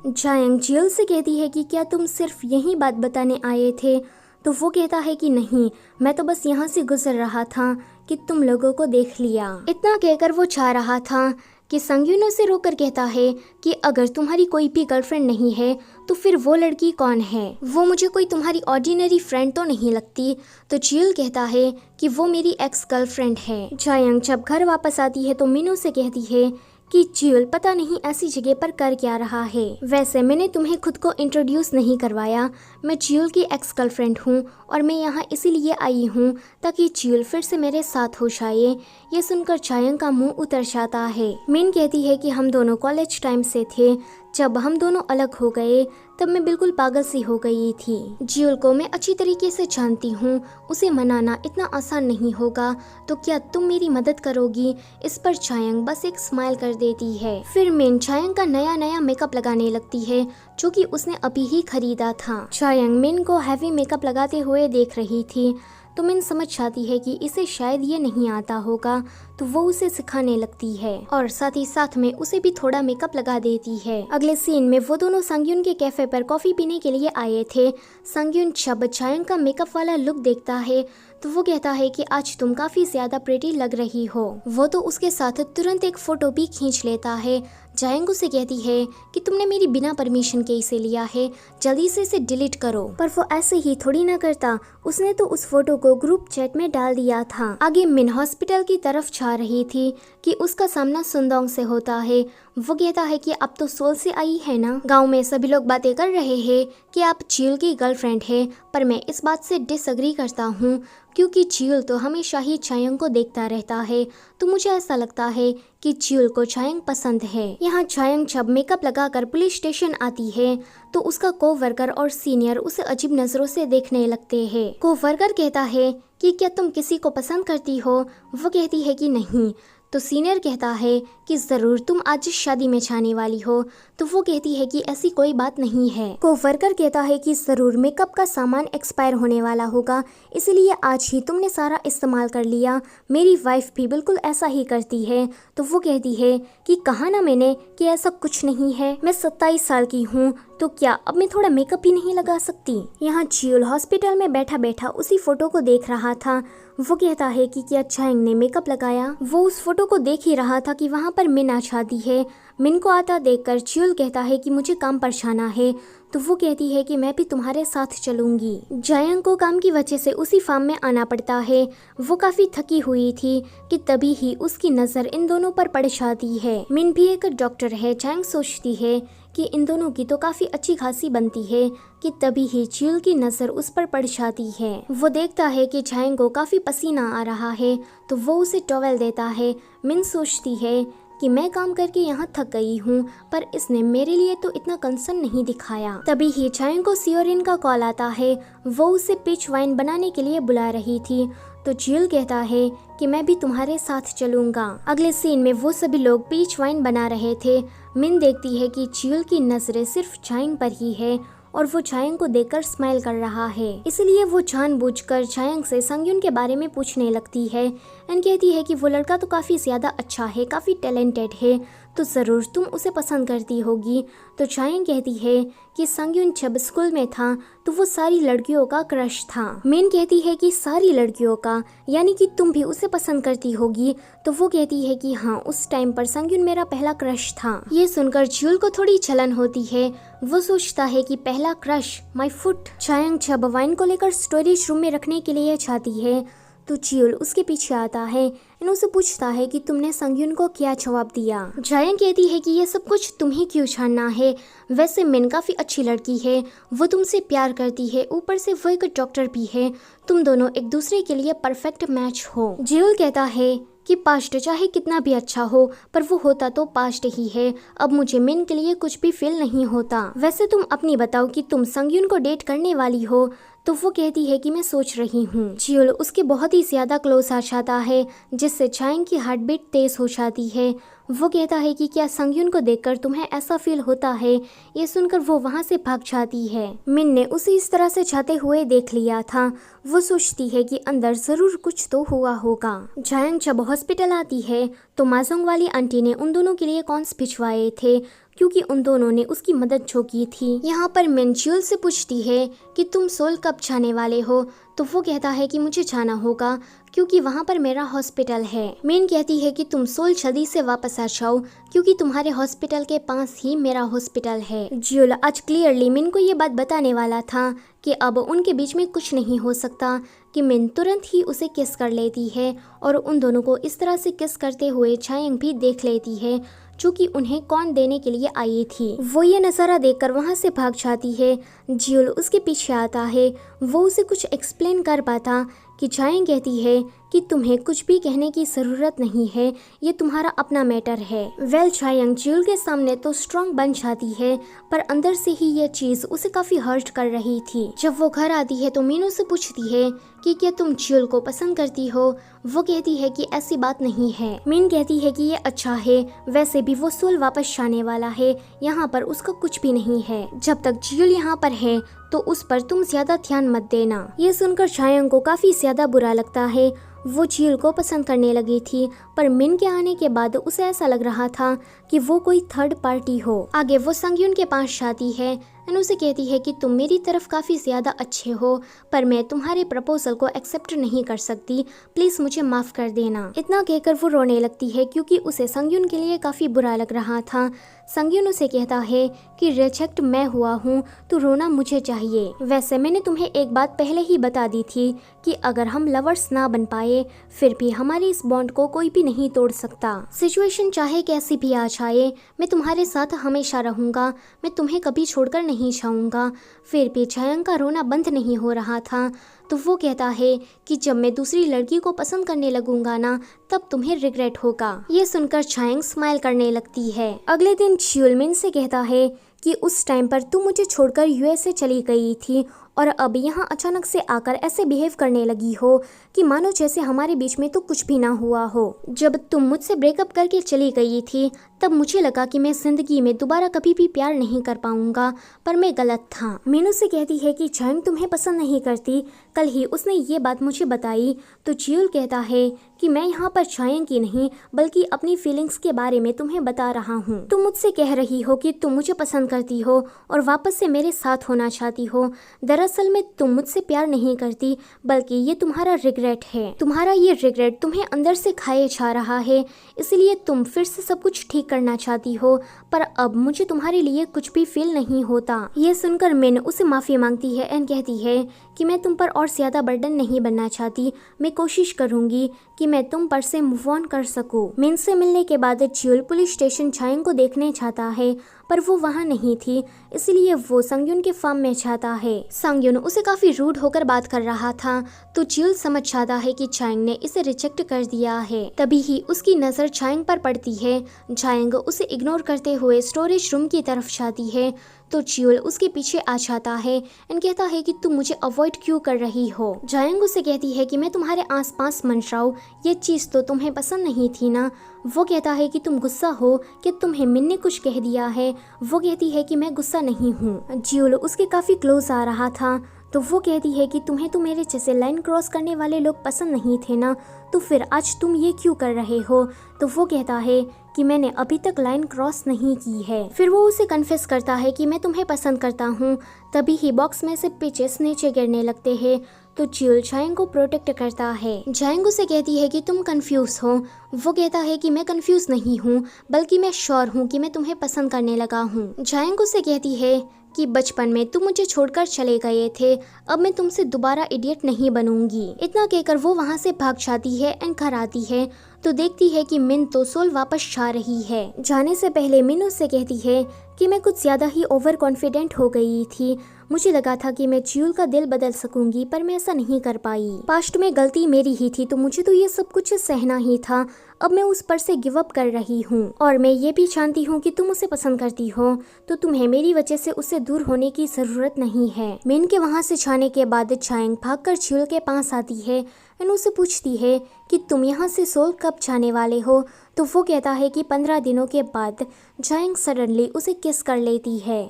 जायंग जियल से कहती है कि क्या तुम सिर्फ यही बात बताने आए थे? तो वो कहता है कि नहीं, मैं तो बस यहाँ से गुजर रहा था कि तुम लोगों को देख लिया। इतना कहकर वो चाह रहा था कि संgyun उसे रोककर कहता है कि अगर तुम्हारी कोई भी गर्लफ्रेंड नहीं है तो फिर वो लड़की कौन है? वो मुझे कोई तुम्हारी ऑर्डिनरी फ्रेंड तो नहीं लगती। तो जियल कहता है कि वो मेरी एक्स गर्लफ्रेंड है। जायंग जब घर वापस आती है तो मिन से कहती है कि जियल पता नहीं ऐसी जगह पर कर क्या रहा है। वैसे मैंने तुम्हें खुद को इंट्रोड्यूस नहीं करवाया, मैं जियल की एक्स गर्लफ्रेंड हूँ और मैं यहाँ इसीलिए आई हूँ ताकि जियल फिर से मेरे साथ हो जाए। ये सुनकर जायंग का मुंह उतर जाता है। मिन कहती है कि हम दोनों कॉलेज टाइम से थे, जब हम दोनों अलग हो गए तब मैं बिल्कुल पागल सी हो गई थी। जियल को मैं अच्छी तरीके से जानती हूँ, उसे मनाना इतना आसान नहीं होगा, तो क्या तुम मेरी मदद करोगी? इस पर जायंग बस एक स्माइल कर देती है। फिर मिन जायंग का नया नया मेकअप लगाने लगती है जो कि उसने अभी ही खरीदा था। जायंग मिन को हैवी मेकअप लगाते हुए देख रही थी तो मिन समझ जाती है कि इसे शायद ये नहीं आता होगा, तो वो उसे सिखाने लगती है और साथ ही साथ में उसे भी थोड़ा मेकअप लगा देती है। अगले सीन में वो दोनों संgyun के कैफे पर कॉफी पीने के लिए आए थे। संgyun जब जायंग का मेकअप वाला लुक देखता है तो वो कहता है कि आज तुम काफी ज्यादा प्रेटी लग रही हो। वो तो उसके साथ तुरंत एक फोटो भी खींच लेता है। जायंग उसे कहती है कि तुमने मेरी बिना परमिशन के इसे लिया है, जल्दी से इसे डिलीट करो। पर वो ऐसे ही थोड़ी ना करता, उसने तो उस फोटो को ग्रुप चैट में डाल दिया था। आगे मिन हॉस्पिटल की तरफ जा रही थी कि उसका सामना सुंदोंग से होता है। वो कहता है कि अब तो सोल से आई है ना। गांव में सभी लोग बातें कर रहे हैं कि आप जियल की गर्लफ्रेंड है, पर मैं इस बात से डिसएग्री करता हूँ क्योंकि जियल तो हमेशा ही जायंग को देखता रहता है, तो मुझे ऐसा लगता है कि जियल को जायंग पसंद है। यहाँ जायंग जब मेकअप लगाकर पुलिस स्टेशन आती है तो उसका कोवर्कर और सीनियर उसे अजीब नजरों से देखने लगते हैं। कोवर्कर कहता है कि क्या तुम किसी को पसंद करती हो? वो कहती है कि नहीं। तो सीनियर कहता है कि जरूर तुम आज शादी में जाने वाली हो। तो वो कहती है कि ऐसी कोई बात नहीं है। कोवर्कर कहता है कि जरूर मेकअप का सामान एक्सपायर होने वाला होगा, इसलिए आज ही तुमने सारा इस्तेमाल कर लिया। मेरी वाइफ भी बिल्कुल ऐसा ही करती है। तो वो कहती है कि कहा ना मैंने कि ऐसा कुछ नहीं है, मैं 27 साल की हूँ, तो क्या अब मैं थोड़ा मेकअप ही नहीं लगा सकती? यहाँ जियल हॉस्पिटल में बैठा बैठा उसी फोटो को देख रहा था। वो कहता है कि क्या जायंग ने मेकअप लगाया? वो उस फोटो को देख ही रहा था कि वहाँ पर मिन आ जाती है। मिन को आता देखकर जियल कहता है कि मुझे काम पर जाना है। तो वो कहती है कि मैं भी तुम्हारे साथ चलूंगी। जायंग को काम की वजह से उसी फार्म में आना पड़ता है। वो काफी थकी हुई थी कि तभी ही उसकी नजर इन दोनों पर पड़ जाती है। मिन भी एक डॉक्टर है। जायंग सोचती है कि इन दोनों की तो काफी अच्छी खासी बनती है कि तभी ही जियल की नजर उस पर पड़ जाती है। वो देखता है कि जायंग को काफी पसीना आ रहा है तो वो उसे टॉवेल देता है। मिन सोचती है कि मैं काम करके यहाँ थक गई हूँ, पर इसने मेरे लिए तो इतना कंसर्न नहीं दिखाया। तभी ही जायंग को सियोरिन का कॉल आता है। वो उसे पिच वाइन बनाने के लिए बुला रही थी। तो जियल कहता है कि मैं भी तुम्हारे साथ चलूंगा। अगले सीन में वो सभी लोग पीच वाइन बना रहे थे। मिन देखती है कि जियल की नजरें सिर्फ जायंग पर ही है और वो जायंग को देखकर स्माइल कर रहा है, इसलिए वो जानबूझकर जायंग से संgyun के बारे में पूछने लगती है एंड कहती है कि वो लड़का तो काफी ज्यादा अच्छा है, काफी टैलेंटेड है, तो जरूर तुम उसे पसंद करती होगी। तो जायंग कहती है कि संgyun जब स्कूल में था तो वो सारी लड़कियों का क्रश था। मिन कहती है कि सारी लड़कियों का, यानी कि तुम भी उसे पसंद करती होगी। तो वो कहती है कि हाँ, उस टाइम पर संgyun मेरा पहला क्रश था। ये सुनकर जियल को थोड़ी जलन होती है। वो सोचता है कि पहला क्रश, माय फुट। जायंग जब वाइन को लेकर स्टोरेज रूम में रखने के लिए जाती है तो जियल उसके पीछे आता है और उसे पूछता है कि तुमने संgyun को क्या जवाब दिया। जायंग कहती है कि ये सब कुछ तुम्हें क्यों जानना है, वैसे मिन काफी अच्छी लड़की है, वो तुमसे प्यार करती है, ऊपर से वो एक डॉक्टर भी है, तुम दोनों एक दूसरे के लिए परफेक्ट मैच हो। जियल कहता है कि पास्ट चाहे कितना भी अच्छा हो पर वो होता तो पास्ट ही है, अब मुझे मिन के लिए कुछ भी फील नहीं होता। वैसे तुम अपनी बताओ कि तुम संgyun को डेट करने वाली हो। तो वो कहती है कि मैं सोच रही हूँ। जियल उसके बहुत ही ज्यादा क्लोज आ जाता है जिससे जायंग की हार्ट बीट तेज हो जाती है। वो कहता है कि क्या संgyुन को देखकर तुम्हें ऐसा फील होता है। ये सुनकर वो वहाँ से भाग जाती है। मिन ने उसे इस तरह से जाते हुए देख लिया था। वो सोचती है कि अंदर जरूर कुछ तो हुआ होगा। जायंग जब हॉस्पिटल आती है तो माजोंग वाली आंटी ने उन दोनों के लिए कॉन्स भिजवाए थे क्योंकि उन दोनों ने उसकी मदद जो की थी। यहाँ पर मिन जियोल से पूछती है कि तुम सोल कब जाने वाले हो, तो वो कहता है कि मुझे जाना होगा क्योंकि वहाँ पर मेरा हॉस्पिटल है। मिन कहती है कि तुम सोल जल्दी से वापस आ जाओ क्योंकि तुम्हारे हॉस्पिटल के पास ही मेरा हॉस्पिटल है। जियोल आज क्लियरली मिन को ये बात बताने वाला था कि अब उनके बीच में कुछ नहीं हो सकता कि मिन तुरंत ही उसे किस कर लेती है और उन दोनों को इस तरह से किस करते हुए जायंग भी देख लेती है जो कि उन्हें कौन देने के लिए आई थी। वो ये नज़ारा देखकर वहाँ से भाग जाती है। जियोल उसके पीछे आता है। वो उसे कुछ एक्सप्लेन कर पाता कि जायंग कहती है कि तुम्हें कुछ भी कहने की ज़रूरत नहीं है, ये तुम्हारा अपना मैटर है। वेल जायंग जियोल के सामने तो स्ट्रॉन्ग बन जाती है पर अंदर से ही ये चीज़ उसे काफ़ी हर्ट कर रही थी। जब वो घर आती है तो मीनू से पूछती है कि क्या तुम जियोल को पसंद करती हो। वो कहती है कि ऐसी बात नहीं है। मीन कहती है कि ये अच्छा है, वैसे भी वो सोल वापस जाने वाला है, यहाँ पर उसका कुछ भी नहीं है। जब तक जियोल यहाँ पर है तो उस पर तुम ज्यादा ध्यान मत देना। ये सुनकर जायंग को काफी ज्यादा बुरा लगता है। वो जियोल को पसंद करने लगी थी पर मिन के आने के बाद उसे ऐसा लग रहा था कि वो कोई थर्ड पार्टी हो। आगे वो संgyun के पास जाती है एंड उसे कहती है कि तुम मेरी तरफ काफ़ी ज़्यादा अच्छे हो पर मैं तुम्हारे प्रपोजल को एक्सेप्ट नहीं कर सकती, प्लीज़ मुझे माफ़ कर देना। इतना कहकर वो रोने लगती है क्योंकि उसे संgyun के लिए काफ़ी बुरा लग रहा था। संgyun उसे कहता है कि रिजेक्ट मैं हुआ हूँ तो रोना मुझे चाहिए। वैसे मैंने तुम्हें एक बात पहले ही बता दी थी कि अगर हम लवर्स ना बन पाए फिर भी हमारे इस बॉन्ड को कोई भी नहीं तोड़ सकता। सिचुएशन चाहे कैसी भी आ जाए मैं तुम्हारे साथ हमेशा रहूँगा, मैं तुम्हें कभी छोड़कर नहीं जाऊँगा। फिर भी जायंग का रोना बंद नहीं हो रहा था तो वो कहता है कि जब मैं दूसरी लड़की को पसंद करने लगूंगा ना तब तुम्हें रिग्रेट होगा। ये सुनकर जायंग स्माइल करने लगती है। अगले दिन जियोल मिन से कहता है कि उस टाइम पर तुम मुझे छोड़कर यूएसए चली गई थी और अब यहाँ अचानक से आकर ऐसे बिहेव करने लगी हो कि मानो जैसे हमारे बीच में तो कुछ भी ना हुआ हो। जब तुम मुझसे ब्रेकअप करके चली गई थी तब मुझे लगा कि मैं जिंदगी में दोबारा कभी भी प्यार नहीं कर पाऊंगा पर मैं गलत था। मीनू से कहती है कि जायंग तुम्हें पसंद नहीं करती, कल ही उसने ये बात मुझे बताई। तो जियोल कहता है कि मैं यहाँ पर जायंग की नहीं बल्कि अपनी फीलिंग्स के बारे में तुम्हें बता रहा हूँ। तुम मुझसे कह रही हो कि तुम मुझे पसंद करती हो और वापस से मेरे साथ होना चाहती हो, दरअसल में तुम मुझसे प्यार नहीं करती बल्कि ये तुम्हारा रिग्रेट है। तुम्हारा ये रिग्रेट तुम्हें अंदर से खाए जा रहा है, इसलिए तुम फिर से सब कुछ ठीक करना चाहती हो पर अब मुझे तुम्हारे लिए कुछ भी फील नहीं होता। ये सुनकर मिन उसे माफी मांगती है एंड कहती है कि मैं तुम पर और ज्यादा बर्डन नहीं बनना चाहती, मैं कोशिश करूंगी कि मैं तुम पर से मूव ऑन कर सकूं। मिन से मिलने के बाद जियोल पुलिस स्टेशन जायंग को देखने जाता है पर वो वहाँ नहीं थी, इसलिए वो संgyun के फार्म में जाता है। संgyun उसे काफी रूड होकर बात कर रहा था तो जियोल समझ जाता है कि जायंग ने इसे रिजेक्ट कर दिया है। तभी ही उसकी नजर जायंग पर पड़ती है। जायंग उसे इग्नोर करते हुए स्टोरेज रूम की तरफ जाती है तो जियोल उसके पीछे आ जाता है एंड कहता है कि तुम मुझे अवॉइड क्यों कर रही हो। जायंग उसे कहती है कि मैं तुम्हारे आसपास मंडराऊं, ये चीज तो तुम्हें पसंद नहीं थी ना। वो कहता है कि तुम गुस्सा हो कि तुम्हें मिन ने कुछ कह दिया है। वो कहती है कि मैं गुस्सा नहीं हूँ। जियोल उसके काफी क्लोज आ रहा था तो वो कहती है कि तुम्हें तो मेरे जैसे लाइन क्रॉस करने वाले लोग पसंद नहीं थे ना, तो फिर आज तुम ये क्यों कर रहे हो। तो वो कहता है कि मैंने अभी तक लाइन क्रॉस नहीं की है। फिर वो उसे कन्फेस करता है कि मैं तुम्हें पसंद करता हूँ। तभी ही बॉक्स में से पिचेस नीचे गिरने लगते हैं तो जियोल जायंग को प्रोटेक्ट करता है। जायंग उसे कहती है कि तुम कंफ्यूज हो। वो कहता है कि मैं कंफ्यूज नहीं हूँ बल्कि मैं श्योर हूँ कि मैं तुम्हें पसंद करने लगा हूँ। जायंग उसे कहती है कि बचपन में तुम मुझे छोड़कर चले गए थे, अब मैं तुमसे दोबारा इडियट नहीं बनूंगी। इतना कहकर वो वहाँ से भाग जाती है एंड घर आती है तो देखती है कि मिन तो सोल वापस जा रही है। जाने से पहले मिन उससे कहती है कि मैं कुछ ज्यादा ही ओवर कॉन्फिडेंट हो गई थी, मुझे लगा था कि मैं जियोल का दिल बदल सकूंगी पर मैं ऐसा नहीं कर पाई। पास्ट में गलती मेरी ही थी तो मुझे तो ये सब कुछ सहना ही था, अब मैं उस पर से गिव अप कर रही हूँ और मैं ये भी जानती हूँ कि तुम उसे पसंद करती हो तो तुम्हें मेरी वजह से उससे दूर होने की जरूरत नहीं है। मिन के वहाँ से जाने के बाद जायंग भागकर जियोल के पास आती है एंड उसे पूछती है कि तुम यहाँ से सोल कब जाने वाले हो। तो वो कहता है कि 15 दिनों के बाद। जाएंग सडनली उसे किस कर लेती है।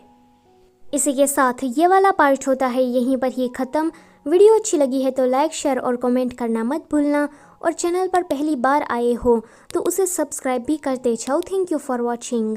इसी के साथ ये वाला पार्ट होता है यहीं पर ही ख़त्म। वीडियो अच्छी लगी है तो लाइक शेयर और कमेंट करना मत भूलना, और चैनल पर पहली बार आए हो तो उसे सब्सक्राइब भी करते जाओ। Thank you for watching.